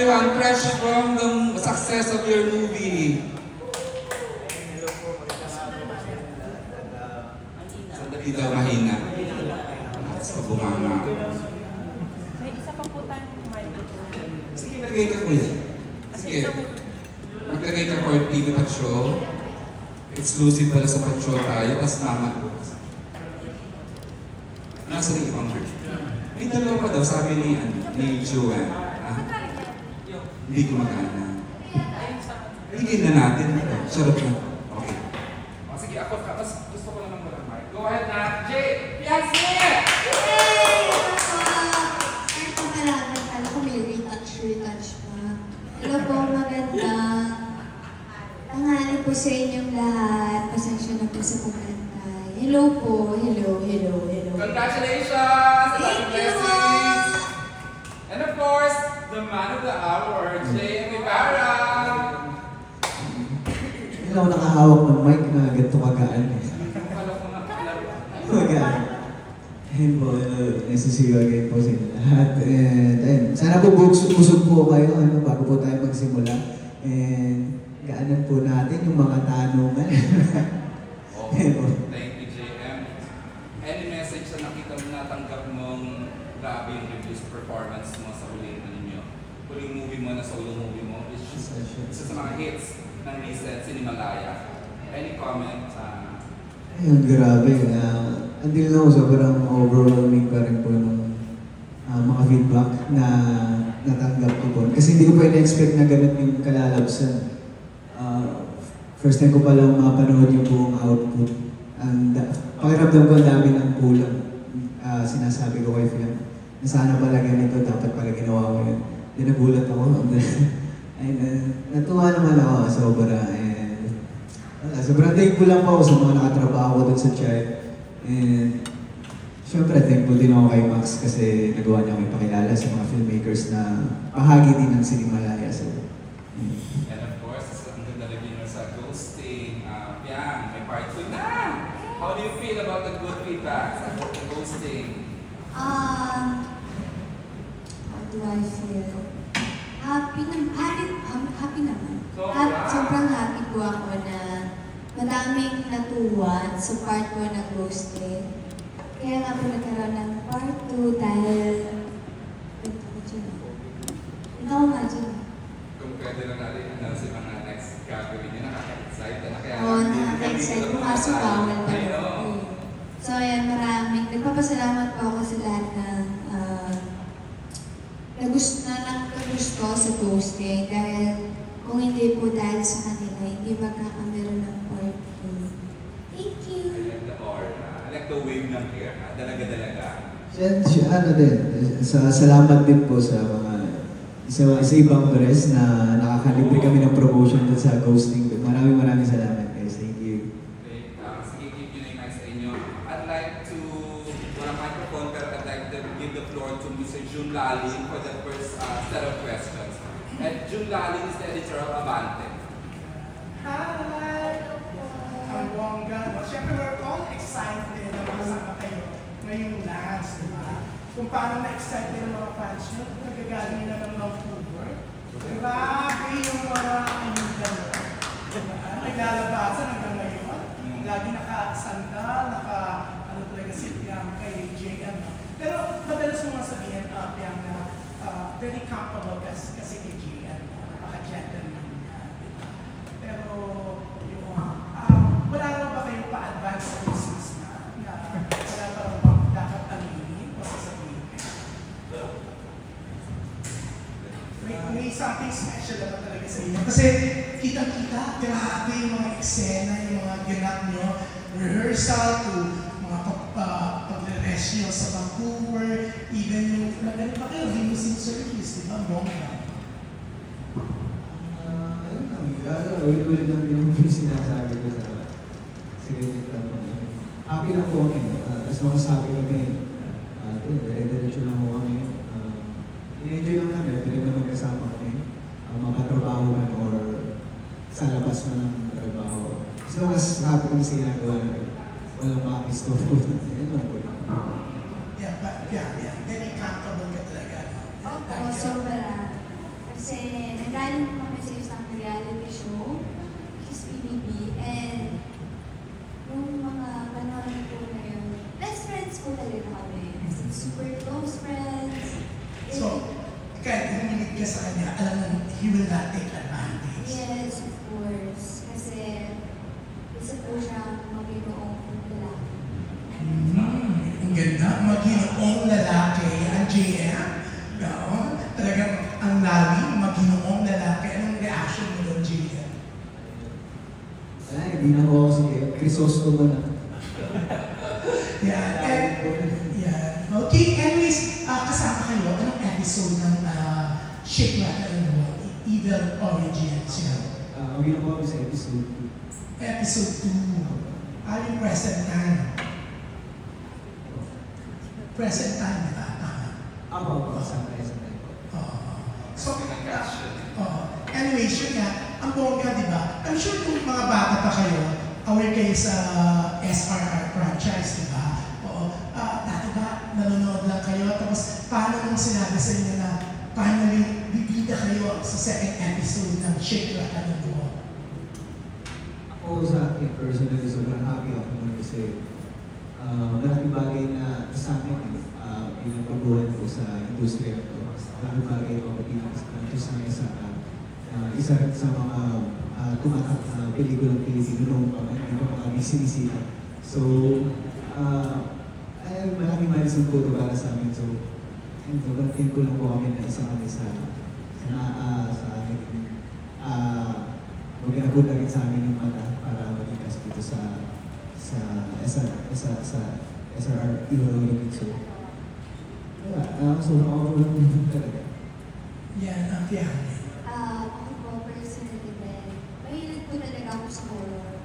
everyone, fresh from the success of your movie. Sandali daw mahina. Sa bumanga. May isa pa po tayong kumain. Sige, maglagay ka kuya. Sige. Maglagay ka for TV Pat Show. Exclusive pala sa Pat Show tayo, tapos naman. Nasa rin ibang bird. May dalawa pa daw, sabi ni Joanne. Hindi gumagana. Higin na natin. Sarap na. Okay. Sige, ako mas gusto ko lang ng mic. Go ahead na. Jay! Yes! Yay! Ito pala, kala ko may retouch pa. Hello po, maganda. Tanghali po sa inyong lahat. Pasensya na po sa pagkantay. Hello po. Hello. Congratulations! Thank you! And of course, the man of the hour, Jay Ibarra! Hindi ako nakahawak ng mic na ganito kagaan eh. Magaan. Ayun po, nice to see you again po sa inyo lahat. And ayun, sana po busog po kayo bago po tayo magsimula. And gaanan po natin yung mga tanungan. Thank you, JM. Any message na nakita mo natanggap mong grabe yung reviews performance mo sa huling movie mo na solo movie mo? Isa sa mga hits ng recent Cinemalaya. Any comment? Ayun, grabe. Until now, sobrang overwhelming pa rin po ng mga feedback na natanggap ko po. Kasi hindi ko pa in-expect na ganun yung kalalabsan. First time ko palang mapanood yung buong output. And pakiramdam ko ang dami ng kulang. Sinasabi ko kay Fiam, na sana pala ganito, dapat pala ginawa ko yun. Then nagulat ako. And natuwa naman ako sobra. And sobrang thankful lang po ako sa mga nakatrabaho ko dun sa Child. And syempre thankful din ako kay Max kasi nagawa niya ako ipakilala sa mga filmmakers na bahagi din ng Cinemalaya. So, And of course, ang ganda review sa Ghosting. Piang, may part 2 na! How do you feel about the good feedback sa Ghosting? How do I feel? Happy naman. Sobrang happy po ako na madaming natuwa sa part 1 ng Ghosting. Kaya nga po nagkaroon ng part 2 dahil ito ko nga dyan. Kung pwede na natin announce yung mga next gagawin niya, nakaka-excite na kaya... Oo, nakaka-excite. Kaso bawal pa rin. So ayan, nagpapasalamat po ako sa lahat ng nagusto sa Ghosting dahil kung hindi po dahil sa kanila, hindi magkakameron ng part 2. Thank you! I like the wave ng hair, dalaga-dalaga. Salamat din po sa mga sa ibang press na nakakalibre kami ng promotion dun sa Ghosting. Maraming salamat guys. Thank you. Okay, sige, keep yun yung sa inyo. I'd like to, walang microphone, pero I'd like to give the floor to Mr. June Lalim for the first set of questions. And June Lalim is the editor of Abante. Hi! Ang bongga. Siyempre, we're all excited na makasama kayo ngayong last, di ba? Kung paano na-excited ng mga fans nyo, nagagaling na ng Vancouver. Grabe yung mga ayudan. Naglalabasan hanggang ngayon. Lagi naka-sandal, ano talaga sitiyang kay JM. Pero madalas mo nga sabihin, Piang, na very comfortable kasi kay JM. Napaka-gentleman niya. Pero, wala na ba kayong pa-advance sa business na wala pa bang dapat aminin o sasabihin? May something special naman talaga sa inyo. Kasi kita-kita, grabe yung mga eksena, yung mga ginap nyo, rehearsal to mga pag-rest nyo sa Vancouver, even yung nagaling pa kayo, limousine service, di ba? Bongga. Ulit-ulit lang yung sinasabi ko sa security club. Happy na po kami. As makasabi kami, dire-diretso lang po kami. I-enjoy lang namin. Pwede na magkasama kami. Makatrabaho man or sa labas man ng trabaho. As long as happy kami sa ginagawa namin. Walang makakis ko po. Yan lang po. Yeah. Very comfortable ka talaga. Oo, sobra. Kasi nanggaling po kami sa isang reality show, which is PBB, and nung mga panahon po na yun, best friends po talaga kami. As in, super close friends. So, kahit humilig ka sa kanya, alam mo, he will not take advantage. Yes, of course. Kasi isa po siyang maginoong lalaki. Ang ganda, maginoong lalaki, ang JM. No? Talagang ang lali, maginoong lalaki. Anong reaction mo doon, JM? Ay, hindi na ako si Crisostomo na. Yeah, yeah. Okay, anyways, kasama kayo, anong episode ng Shake, Rattle, and Roll? Evil Origins, yan. Hindi na ako sa episode 2. Episode 2. Yung present time. Present time, di ba? Tama. Ako, kasama tayo sa tayo. So, anyways, yun nga, ang bongga, di ba? I'm sure kung mga bata pa kayo, aware kayo sa SRR franchise, di ba? Oo. Dati ba, nanonood lang kayo, tapos paano nung sinabi sa inyo na finally, bibida kayo sa second episode ng Shake, Rattle, and Roll? Ako sa akin, personally, sobrang happy ako naman kasi malaking bagay na sa akin, pinagpaguhan ko sa industriya ko. Malaking bagay ako pinag-conscious na isa rin sa mga tumatak na pelikulang Pilipino noong mga sinisita. So, malaking milestone po ito para sa amin. So, thankful ko lang po kami na isa kami sa amin. Mag-inabot na rin sa amin yung mata para mag-ikas dito sa SRR Iwalawin. So, sobrang overwhelming talaga. Yan, ang tiyan. Ako po, personally din, mahilig po talaga ako sa horror.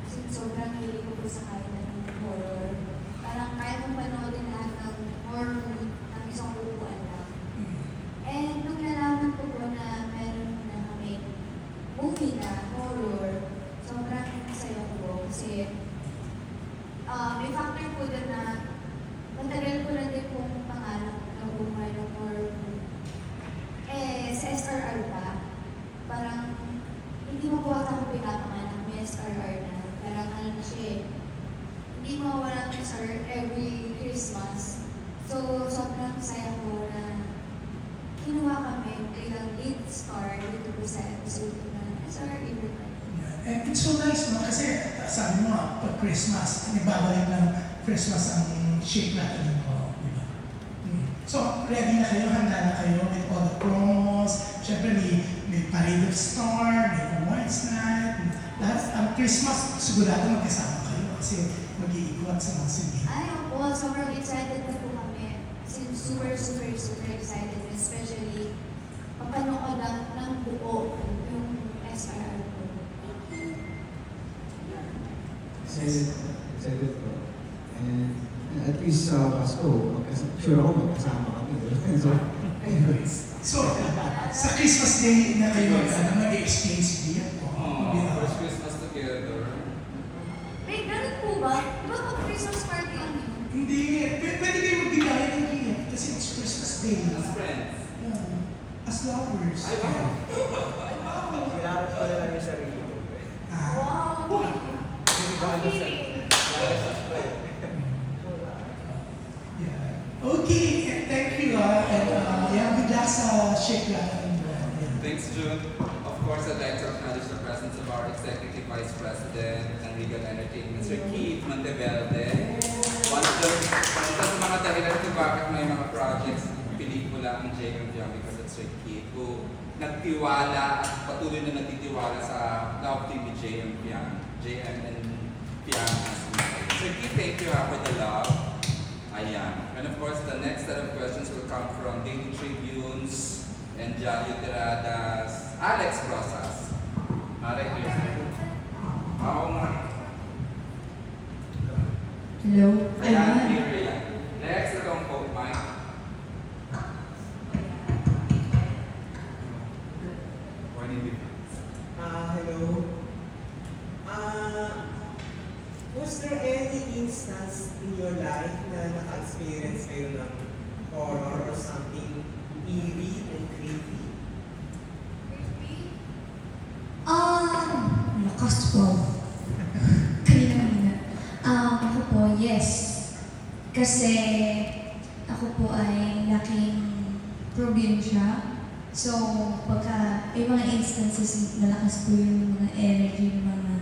Kasi sobrang hilig ko po sa kahit ng horror. Parang kaya kong panoodin lahat ng horror movie ng isang upuan lang. And nung nalaman ko po na meron na kami movie na horror, sobrang saya ko po. Kasi may factor po doon na matagal ko na din pong pangarap na bumay ng horror movie. Sa SRR pa, parang hindi mo po ata ko pinapanganak, may SRR na. Parang ano na siya hindi mawawala ng SRR every Christmas. So, sobrang saya ko na kinuha kami bilang lead star dito po sa episode ng SRR Everytime. And it's so nice, no? Kasi sabi mo, pag Christmas, ibabalik ng Christmas ang Shake, Rattle, and Roll, di ba? So, ready na kayo, handa na kayo with all the promos. Siyempre, may Parade of Star, may Awards Night, lahat. Ang Christmas, sigurado magkasama kayo kasi mag-iikot sa mga sige. Ay, ako, sobrang excited na po kami. Super excited. Especially, papanood ng buo yung SRR po. Excited po. And at least sa Pasko, sure ako magkasama kami. So, anyways. So, sa Christmas Day na kayo, mag-exchange gift po. First Christmas together. Wait, ganun po ba? Di ba pag Christmas party lang yun? Hindi, pwede kayo magbigay ng gift kasi it's Christmas Day. As friends. Yeah. As lovers. Ay, wow. Kailangan ko lang yung sarili ko. Wow! Yeah. Okay, and thank you. And yeah, good luck sa Shake, Rattle, and Roll. Yeah. Thanks, June. Of course, I'd like to acknowledge the presence of our Executive Vice President and Regal Entertainment, Sir Keith Monteverde. One of the mga dahilan kung bakit may mga projects, pelikula ang JM because of Sir Keith, who nagtiwala at patuloy na nagtitiwala sa love team ni JM Piang. JM and Piang. Sir Keith, thank you for the love. Ayan. And of course, the next set of questions will come from Daily Tribunes and Jalio Tiradas, Alex Rosas. Marek, please. Oo nga. Hello? Ayan, Miriam. Next, itong quote, Mike. Hello. Was there any instance in your life na naka-experience kayo ng horror or something eerie and creepy? Costco. Kanina. Ako po, yes. Kasi ako po ay laking probinsya. So, pagka may mga instances, malakas po yung mga energy ng mga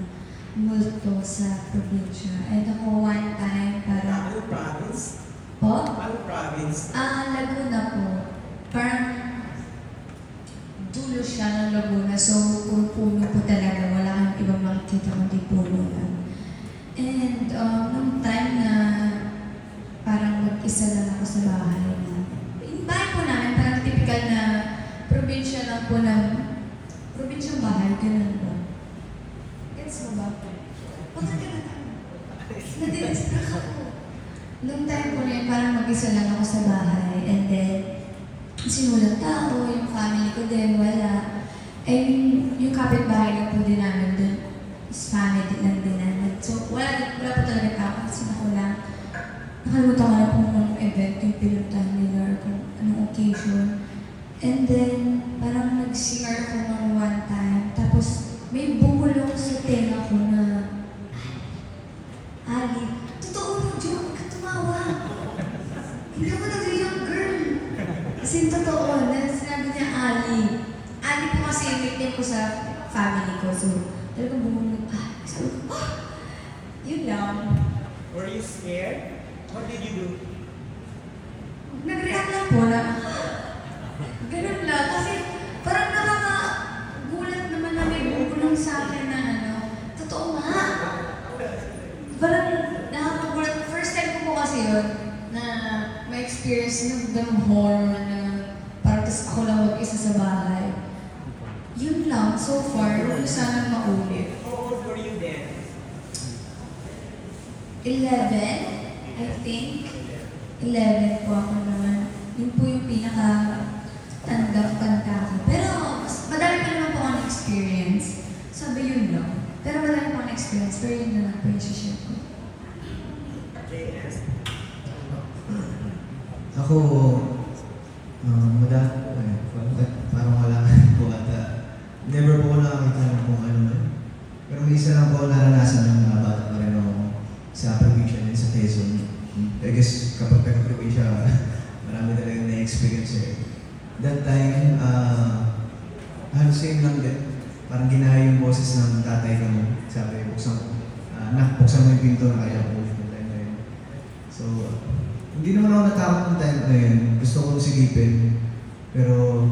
multo sa probinsya. And ako one time, parang... Ano province? Po? Ano province? Laguna po. Parang dulo siya ng Laguna. So, puro puno po talaga. Wala kang ibang makikita kundi puno lang. And nung time na parang mag-isa lang ako sa bahay na, yung bahay po namin, parang typical na probinsya lang po ng probinsyang bahay, ganun ba? Gets mo ba? Bakit ka na? Nadidistract ako. Nung time po na yun, parang mag-isa lang ako sa bahay. And then, sinulang tao, yung family ko din, wala. And yung kapitbahay lang po din namin dun, is family lang din namin. So, wala po talaga tao kasi ako lang. Nakalimutan ko na po ng event yung pinuntahan nila or kung anong occasion. And then, parang nag-CR ako ng one time. Tapos, may bumulong sa tenga ko na, Ali, totoo mo, joke ka tumawa. Hindi ako nag-young girl. Kasi totoo, na sinabi niya Ali. Ali po kasi yung nickname ko sa family ko. So, talagang bumulong, sabi ko, yun lang. Were you scared? What did you do? Nag-react lang po na, ganun lang. Kasi parang nakakagulat naman na may bubulong sa akin na totoo nga. Parang nakakagulat. First time ko po kasi yun, na may experience ng horror na parang tas ako lang mag-isa sa bahay. Yun lang, so far, huwag sanang maulit. How old were you then? 11, I think. 11 po ako naman. Yun po yung pinaka-tanda ko. Pero madami pa naman po akong experience. Sabi yun lang. Pero madami pa akong experience. Pero yun na lang po yung share ko. JS? Ako, parang wala po at never po ko nakakita ng kung ano man. Pero may isa lang po naranasan ng mga bata pa rin ako sa probinsya din sa Quezon. I guess kapag taga-probinsya, marami talagang na-experience eh. That time, halos same lang din. Parang ginaya yung boses ng tatay ko. Sabi, buksan mo yung pinto na kaya ko yung time na yun. So, hindi naman ako natakot ng time na yun. Gusto ko sigipin. Pero,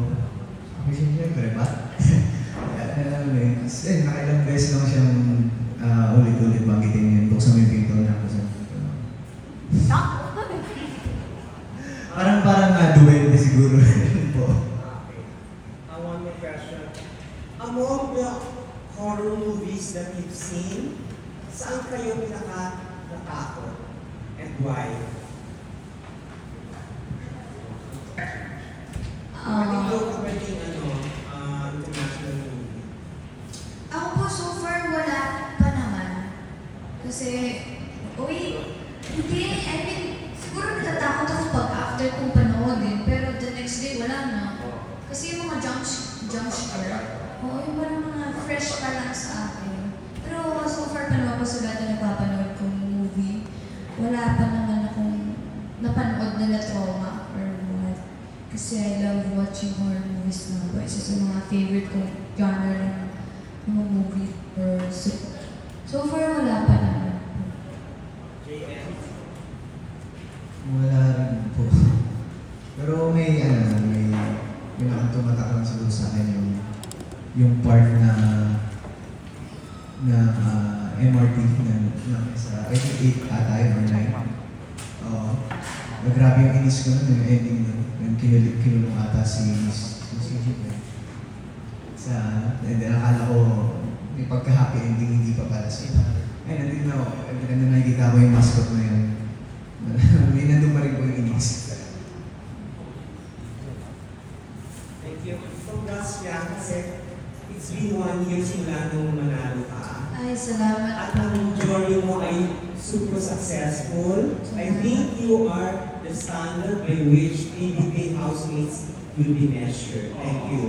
siyempre ba? Nakailang beses lang siyang ulit-ulit banggitin yun. Buksan mo yung pinto na ako sa Parang duwende siguro. Po. One more question. Among the horror movies that you've seen, saan kayo pinaka-natakot? And why? Pwedeng international movie. Ako po, so far, wala pa naman. Kasi, hindi, I mean, siguro natatakot ako pag after kong panoodin, pero the next day, wala na. Kasi yung mga jump scare, yung parang mga fresh pa lang sa akin. Pero so far pa naman po sa lahat na napapanood kong movie, wala pa naman akong napanood na na-trauma or what. Kasi I love watching horror movies na po. Isa sa mga favorite kong genre ng mga movie or so far wala pa naman. JM? Wala rin po. Pero may nakatumatak lang siguro sa akin yung part na MRT na sa I think 8 ata yun or 9. Grabe yung inis ko nun, yung ending nun. Yung kinulong ata si Jeep. And then akala ko may pagka-happy ending, hindi pa pala siya. Ay, nandun na ako. Nandun nakikita ko yung mascot na yun. May nandun pa rin po yung inis. Thank you. Congrats yan kasi it's been 1 year simula nung manalo ka. Ay, salamat. At ang journey mo ay super successful. I think you are the standard by which PBB housemates will be measured. Thank you.